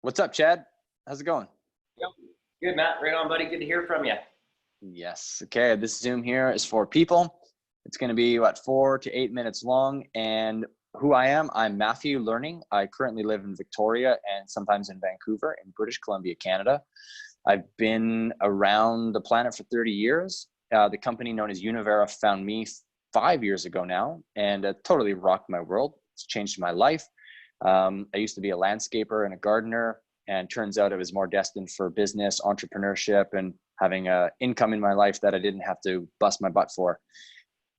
What's up, Chad? How's it going? Yep. Good, Matt. Right on, buddy. Good to hear from you. Yes. Okay. This Zoom here is for people. It's going to be what, 4 to 8 minutes long. And who I am, I'm Matthew Learning. I currently live in Victoria and sometimes in Vancouver in British Columbia, Canada. I've been around the planet for 30 years. The company known as Univera found me 5 years ago now, and it totally rocked my world. It's changed my life. I used to be a landscaper and a gardener, and turns out I was more destined for business, entrepreneurship, and having an income in my life that I didn't have to bust my butt for.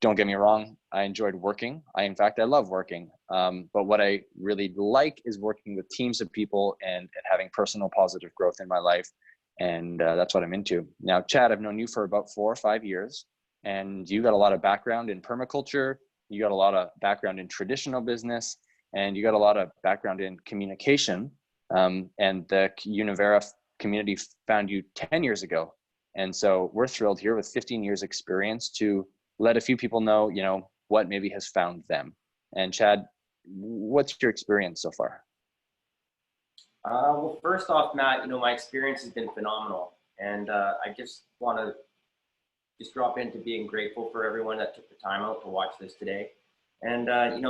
Don't get me wrong, I enjoyed working. In fact, I love working. But what I really like is working with teams of people and having personal positive growth in my life. And that's what I'm into. Now, Chad, I've known you for about 4 or 5 years, and you got a lot of background in permaculture. You got a lot of background in traditional business, and you got a lot of background in communication. And the Univera community found you 10 years ago. And so we're thrilled here with 15 years experience to let a few people know, what maybe has found them. And Chad, what's your experience so far? Well, first off, Matt, my experience has been phenomenal. And I just want to drop into being grateful for everyone that took the time out to watch this today. And,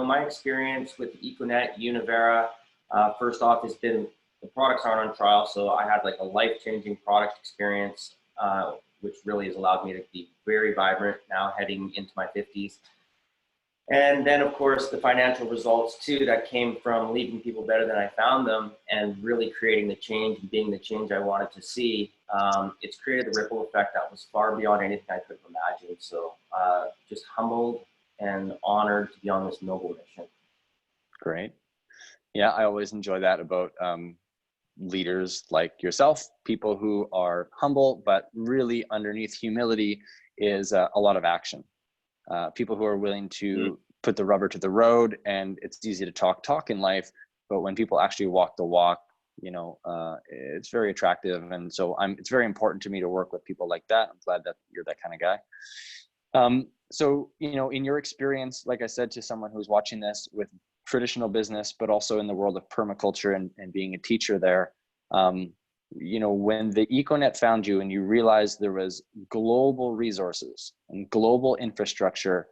my experience with Econet, Univera, first off, has been the products aren't on trial. So I had like a life-changing product experience, which really has allowed me to be very vibrant now heading into my 50s. And then, of course, the financial results, too, that came from leaving people better than I found them and really creating the change and being the change I wanted to see. It's created a ripple effect that was far beyond anything I could have imagined. So just humbled and honored to be on this noble mission. Great. Yeah, I always enjoy that about leaders like yourself, people who are humble, but really underneath humility is a lot of action. People who are willing to put the rubber to the road. And it's easy to talk in life, but when people actually walk the walk, it's very attractive. And so it's very important to me to work with people like that. I'm glad that you're that kind of guy. So, in your experience, like I said, to someone who's watching this with traditional business, but also in the world of permaculture and being a teacher there, when the Econet found you and you realized there was global resources and global infrastructure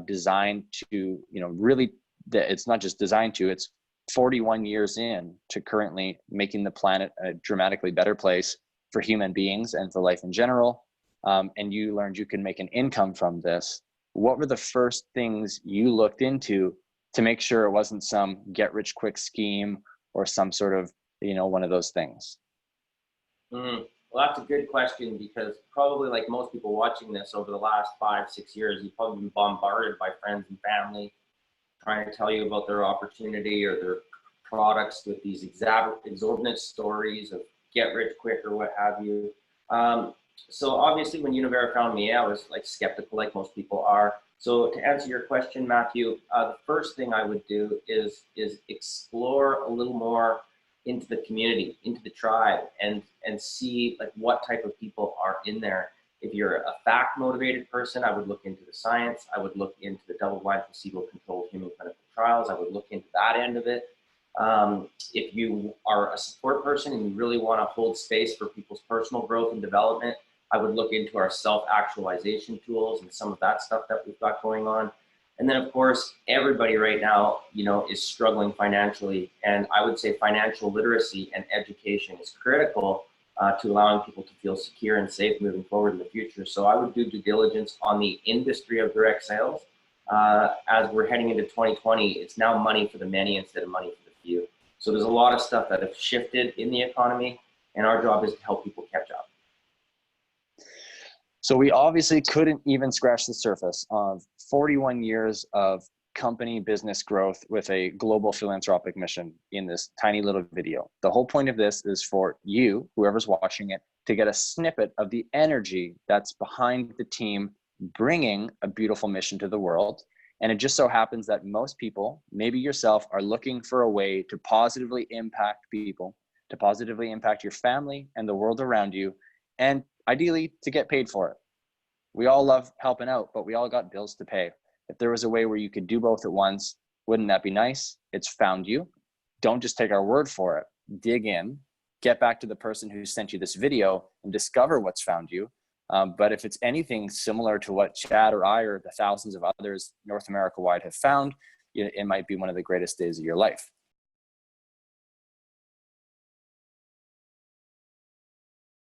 designed to, really, it's not just designed to, it's 41 years in to currently making the planet a dramatically better place for human beings and for life in general. And you learned you can make an income from this. What were the first things you looked into to make sure it wasn't some get rich quick scheme or some sort of, one of those things? Well, that's a good question, because probably like most people watching this over the last 5-6 years, you've probably been bombarded by friends and family trying to tell you about their opportunity or their products with these exorbitant stories of get rich quick or what have you. So obviously when Univera found me, I was like skeptical, like most people are. So to answer your question, Matthew, the first thing I would do is explore a little more into the community, into the tribe, and see like what type of people are in there. If you're a fact motivated person, I would look into the science. I would look into the double-blind placebo-controlled human clinical trials. I would look into that end of it. If you are a support person and you really want to hold space for people's personal growth and development, I would look into our self-actualization tools and some of that stuff that we've got going on. And then, of course, everybody right now, is struggling financially. And I would say financial literacy and education is critical to allowing people to feel secure and safe moving forward in the future. So I would do due diligence on the industry of direct sales. As we're heading into 2020, it's now money for the many instead of money for the few. So there's a lot of stuff that have shifted in the economy, and our job is to help people catch up. So we obviously couldn't even scratch the surface of 41 years of company business growth with a global philanthropic mission in this tiny little video. The whole point of this is for you, whoever's watching it, to get a snippet of the energy that's behind the team bringing a beautiful mission to the world. And it just so happens that most people, maybe yourself, are looking for a way to positively impact people, to positively impact your family and the world around you, and ideally to get paid for it. We all love helping out, but we all got bills to pay. If there was a way where you could do both at once, wouldn't that be nice? It's found you. Don't just take our word for it. dig in, get back to the person who sent you this video and discover what's found you. But if it's anything similar to what Chad or I or the thousands of others North America wide have found, it might be one of the greatest days of your life.